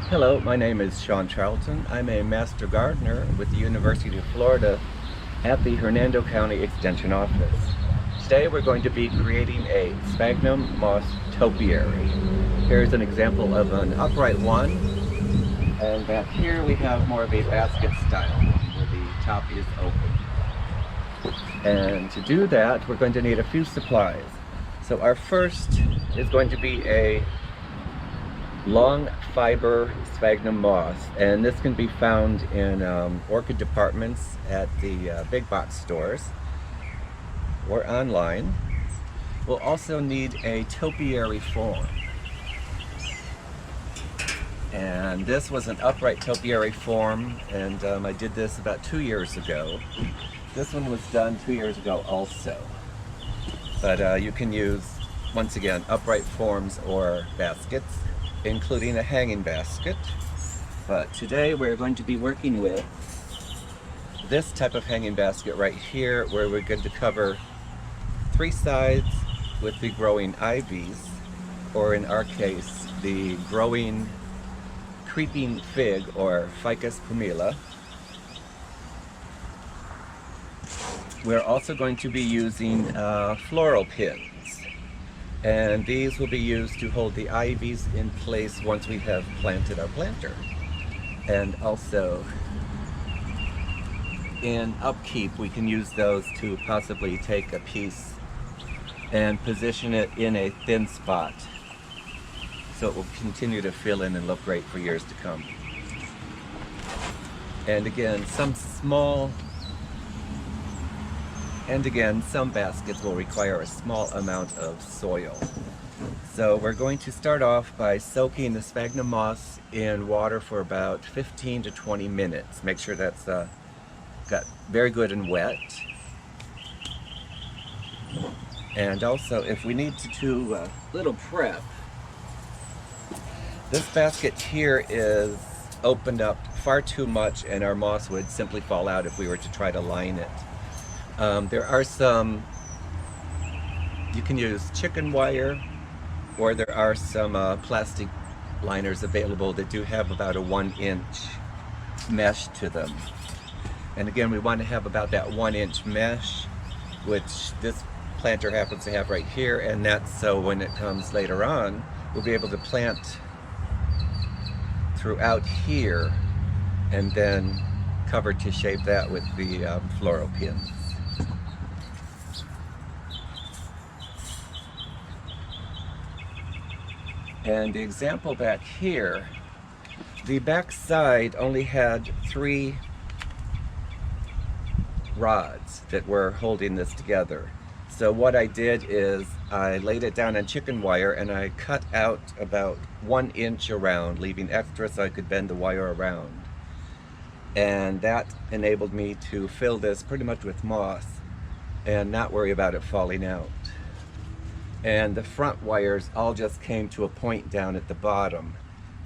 Hello, my name is Sean Charlton. I'm a master gardener with the University of Florida at the Hernando County Extension Office. Today we're going to be creating a sphagnum moss topiary. Here's an example of an upright one, and back here we have more of a basket style where the top is open. And to do that, we're going to need a few supplies. So our first is going to be a long fiber sphagnum moss, and this can be found in orchid departments at the big box stores or online. We'll also need a topiary form, and this was an upright topiary form, and I did this about 2 years ago. This one was done 2 years ago also, but you can use, once again, upright forms or baskets, including a hanging basket. But today we're going to be working with this type of hanging basket right here, where we're going to cover 3 sides with the growing ivies, or in our case, the growing creeping fig or Ficus pumila. We're also going to be using floral pins, and these will be used to hold the ivies in place once we have planted our planter. And also in upkeep, we can use those to possibly take a piece and position it in a thin spot so it will continue to fill in and look great for years to come. And again, some baskets will require a small amount of soil. So we're going to start off by soaking the sphagnum moss in water for about 15 to 20 minutes. Make sure that's got very good and wet. And also, if we need to do a little prep, this basket here is opened up far too much, and our moss would simply fall out if we were to try to line it. There are some, you can use chicken wire, or there are some plastic liners available that do have about a 1-inch mesh to them. And again, we want to have about that 1-inch mesh, which this planter happens to have right here, and that's so when it comes later on, we'll be able to plant throughout here and then cover to shape that with the floral pins. And the example back here, the back side only had 3 rods that were holding this together. So what I did is I laid it down on chicken wire, and I cut out about 1 inch around, leaving extra so I could bend the wire around. And that enabled me to fill this pretty much with moss and not worry about it falling out. And the front wires all just came to a point down at the bottom.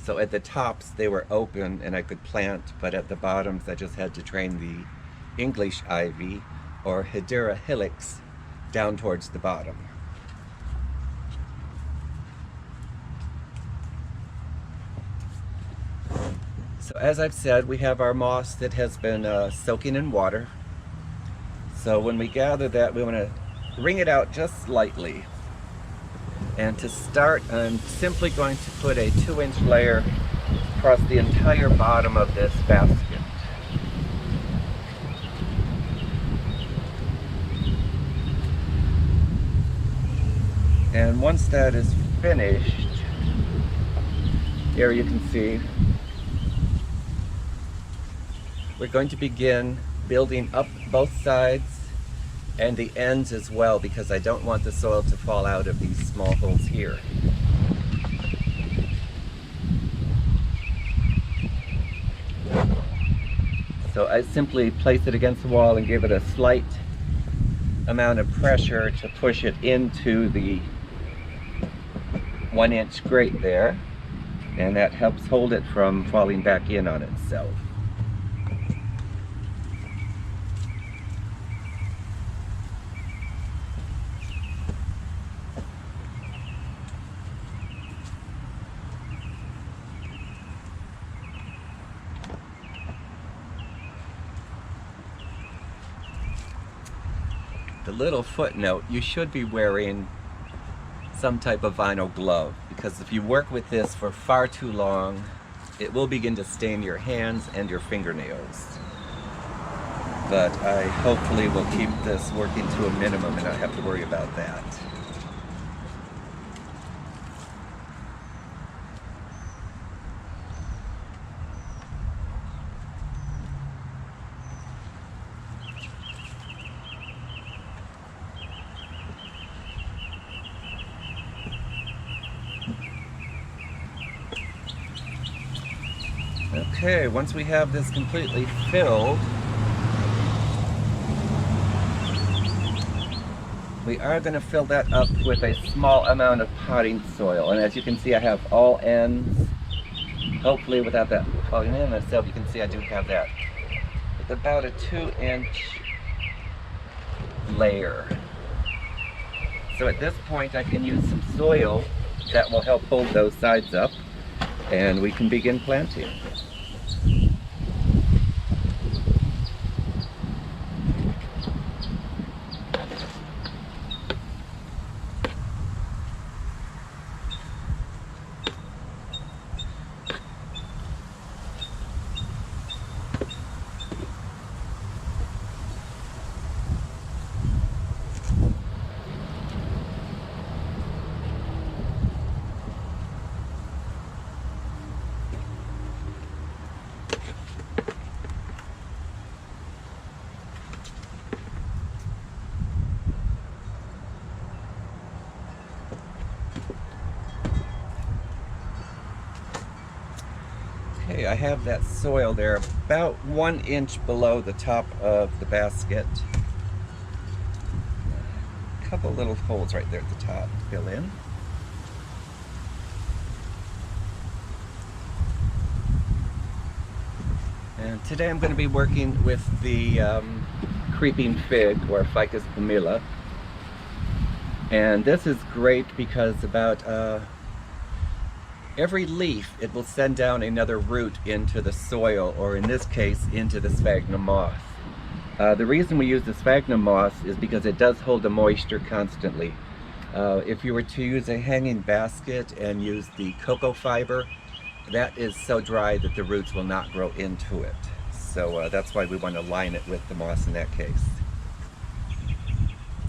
So at the tops they were open and I could plant, but at the bottoms I just had to train the English ivy, or Hedera helix, down towards the bottom. So as I've said, we have our moss that has been soaking in water. So when we gather that, we want to wring it out just slightly. And to start, I'm simply going to put a 2-inch layer across the entire bottom of this basket. And once that is finished, here you can see, we're going to begin building up both sides and the ends as well, because I don't want the soil to fall out of these small holes here. So I simply place it against the wall and give it a slight amount of pressure to push it into the 1-inch grate there, and that helps hold it from falling back in on itself. the little footnote, you should be wearing some type of vinyl glove, because if you work with this for far too long, it will begin to stain your hands and your fingernails. But I hopefully will keep this working to a minimum and not have to worry about that. Okay, once we have this completely filled, we are going to fill that up with a small amount of potting soil. And as you can see, I have all ends, hopefully without that falling in myself. You can see I do have that. It's about a 2-inch layer. So at this point, I can use some soil that will help hold those sides up, and we can begin planting. Okay, I have that soil there about 1 inch below the top of the basket. A couple little holes right there at the top to fill in. And today I'm going to be working with the creeping fig, or Ficus pumila. And this is great because about every leaf, it will send down another root into the soil, or in this case, into the sphagnum moss. The reason we use the sphagnum moss is because it does hold the moisture constantly. If you were to use a hanging basket and use the cocoa fiber, that is so dry that the roots will not grow into it. So that's why we want to line it with the moss in that case.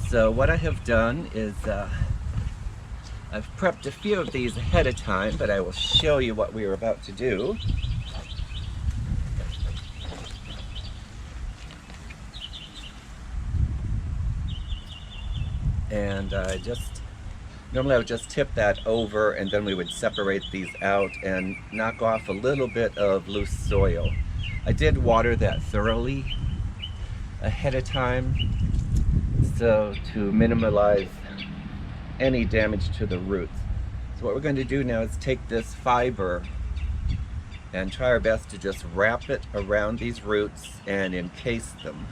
So what I have done is I've prepped a few of these ahead of time, but I will show you what we are about to do. And normally I would just tip that over, and then we would separate these out and knock off a little bit of loose soil. I did water that thoroughly ahead of time, so to minimize any damage to the roots. So what we're going to do now is take this fiber and try our best to just wrap it around these roots and encase them.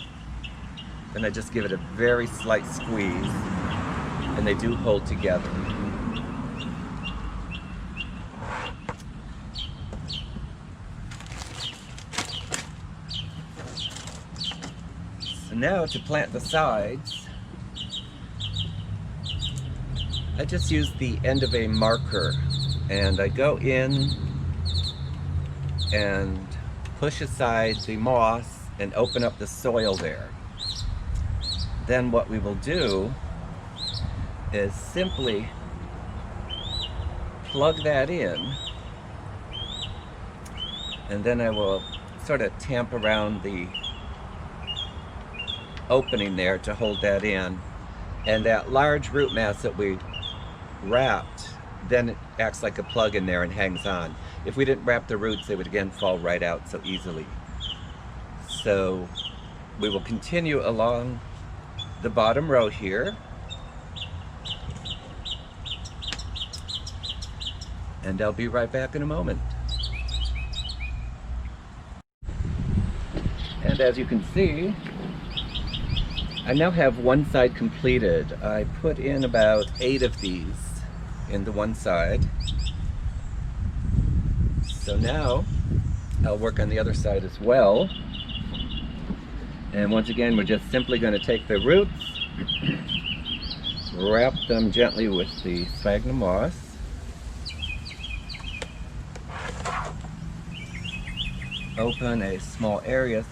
Then I just give it a very slight squeeze, and they do hold together. So now to plant the sides, I just use the end of a marker, and I go in and push aside the moss and open up the soil there. Then what we will do is simply plug that in, and then I will sort of tamp around the opening there to hold that in. And that large root mass that we wrapped, then it acts like a plug in there and hangs on. If we didn't wrap the roots, they would again fall right out so easily. So we will continue along the bottom row here, and I'll be right back in a moment. And as you can see, I now have one side completed. I put in about 8 of these in the one side. So now I'll work on the other side as well. And once again, we're just simply going to take the roots Wrap them gently with the sphagnum moss. Open a small area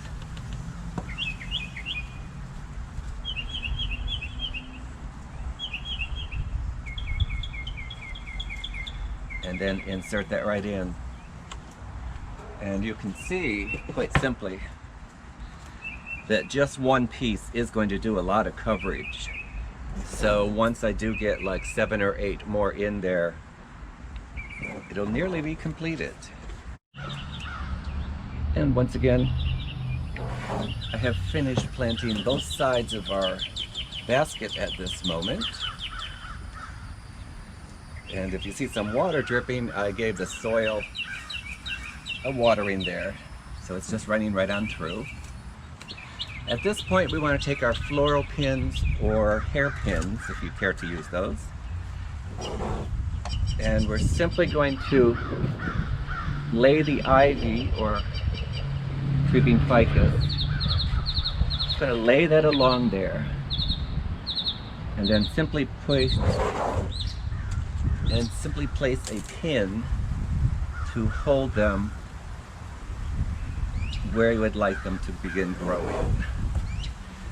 and then insert that right in. And you can see quite simply that just one piece is going to do a lot of coverage. So once I do get like 7 or 8 more in there, it'll nearly be completed. And once again, I have finished planting both sides of our basket at this moment. And if you see some water dripping, I gave the soil a watering there, so it's just running right on through. At this point, we want to take our floral pins or hairpins, if you care to use those, and we're simply going to lay the ivy or creeping ficus. Just going to lay that along there, and then simply place a pin to hold them where you would like them to begin growing.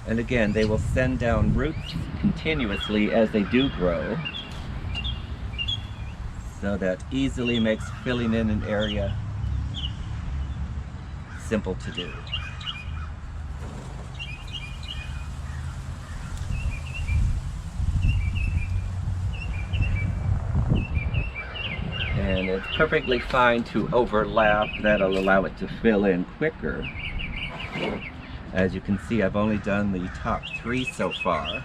And again, they will send down roots continuously as they do grow, so that easily makes filling in an area simple to do. And it's perfectly fine to overlap. That'll allow it to fill in quicker. As you can see, I've only done the top 3 so far.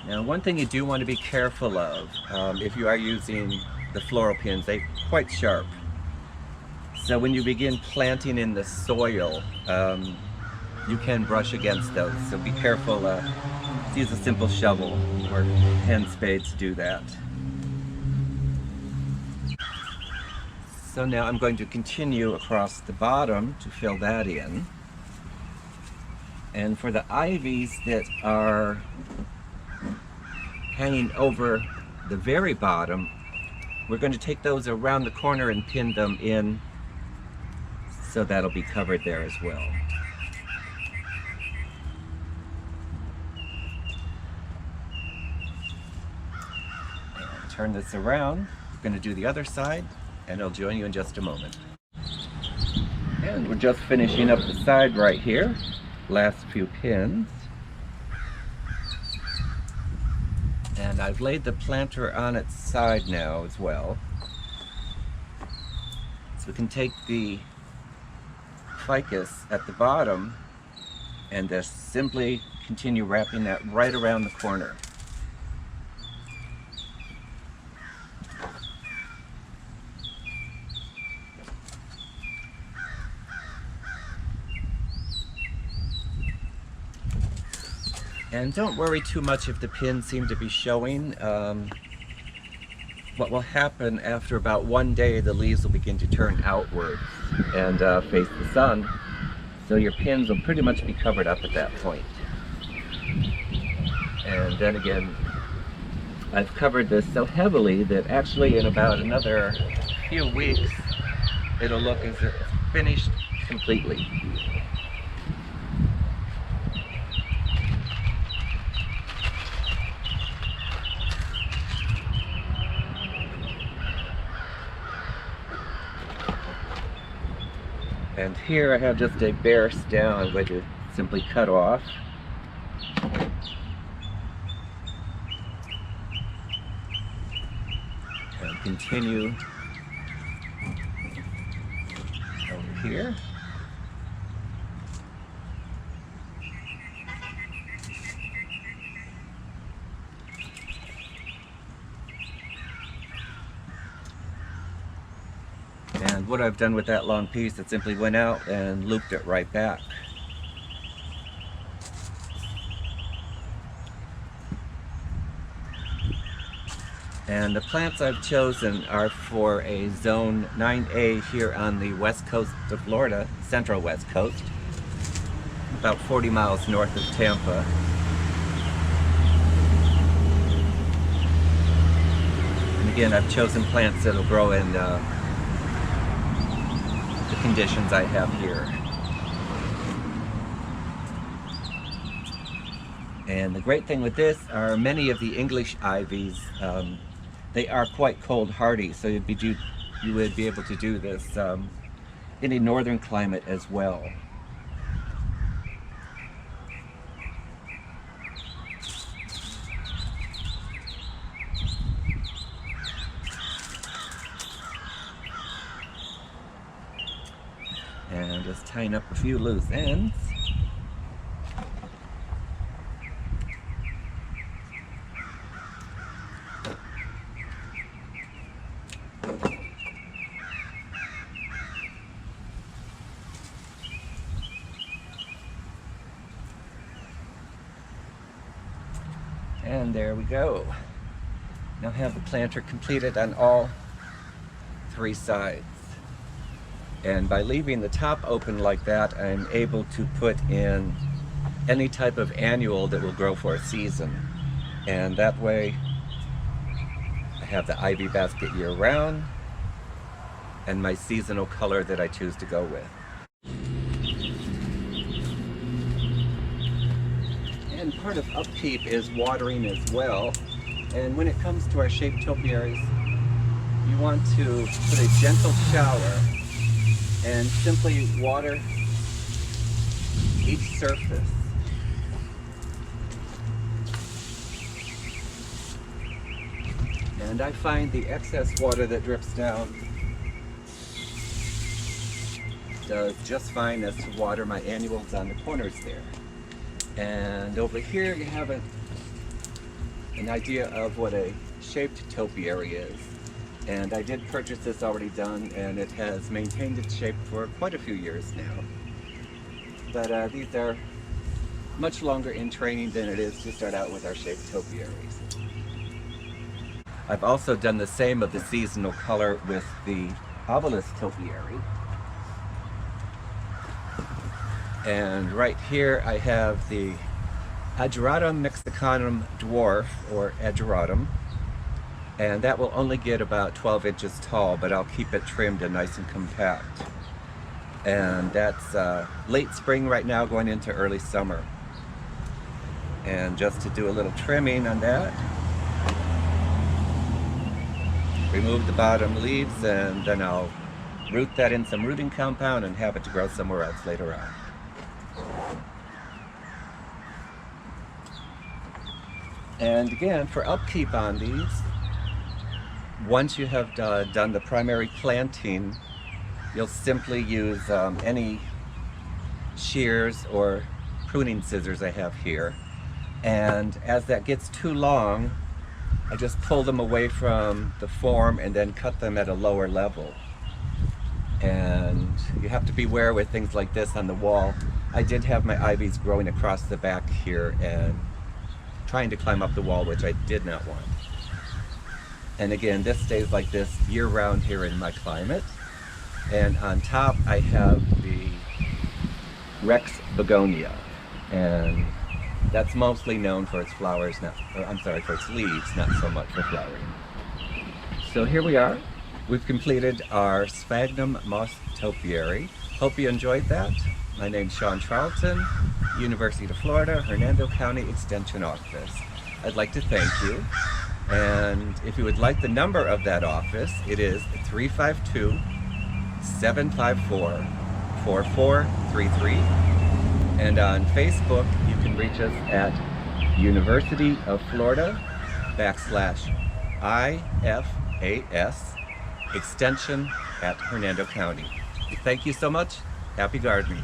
Now, one thing you do want to be careful of, if you are using the floral pins, they're quite sharp. So when you begin planting in the soil, you can brush against those. So be careful. Use a simple shovel or hand spade to do that. So now I'm going to continue across the bottom to fill that in. And for the ivies that are hanging over the very bottom, we're going to take those around the corner and pin them in, so that'll be covered there as well. Turn this around. We're going to do the other side, and I'll join you in just a moment. And we're just finishing up the side right here. Last few pins. And I've laid the planter on its side now as well. So we can take the ficus at the bottom and just simply continue wrapping that right around the corner. And don't worry too much if the pins seem to be showing. What will happen after about 1 day, the leaves will begin to turn outward and face the sun. So your pins will pretty much be covered up at that point. And then again, I've covered this so heavily that actually in about another few weeks, it'll look as if it's finished completely. And here I have just a bare stem I'm going to simply cut off. And continue over here. And what I've done with that long piece, it simply went out and looped it right back. And the plants I've chosen are for a zone 9A here on the west coast of Florida, central west coast. about 40 miles north of Tampa. And again, I've chosen plants that will grow in the conditions I have here. And the great thing with this are many of the English ivies, they are quite cold hardy, so you would be able to do this in a northern climate as well. And just tying up a few loose ends. And there we go. Now have the planter completed on all three sides. And by leaving the top open like that, I'm able to put in any type of annual that will grow for a season. And that way I have the ivy basket year-round and my seasonal color that I choose to go with. And part of upkeep is watering as well. And when it comes to our shaped topiaries, you want to put a gentle shower and simply water each surface. And I find the excess water that drips down does just fine as to water my annuals on the corners there. And over here you have an idea of what a shaped topiary is. And I did purchase this already done, and it has maintained its shape for quite a few years now. But these are much longer in training than it is to start out with our shaped topiaries. I've also done the same of the seasonal color with the obelisk topiary. And right here I have the Ageratum mexicanum dwarf, or Ageratum. And that will only get about 12 inches tall, but I'll keep it trimmed and nice and compact. And that's late spring right now, going into early summer. And just to do a little trimming on that, remove the bottom leaves, and then I'll root that in some rooting compound and have it to grow somewhere else later on. And again, for upkeep on these, once you have done the primary planting, you'll simply use any shears or pruning scissors I have here. And as that gets too long, I just pull them away from the form and then cut them at a lower level. And you have to beware with things like this on the wall. I did have my ivies growing across the back here and trying to climb up the wall, which I did not want. And again, this stays like this year-round here in my climate. And on top I have the Rex begonia, and that's mostly known for its flowers, for its leaves, not so much for flowering. So here we are. We've completed our sphagnum moss topiary. Hope you enjoyed that. My name's Sean Charlton, University of Florida, Hernando County Extension Office. I'd like to thank you. And if you would like the number of that office, it is 352-754-4433. And on Facebook, you can reach us at University of Florida /IFAS extension at Hernando County. Thank you so much. Happy gardening.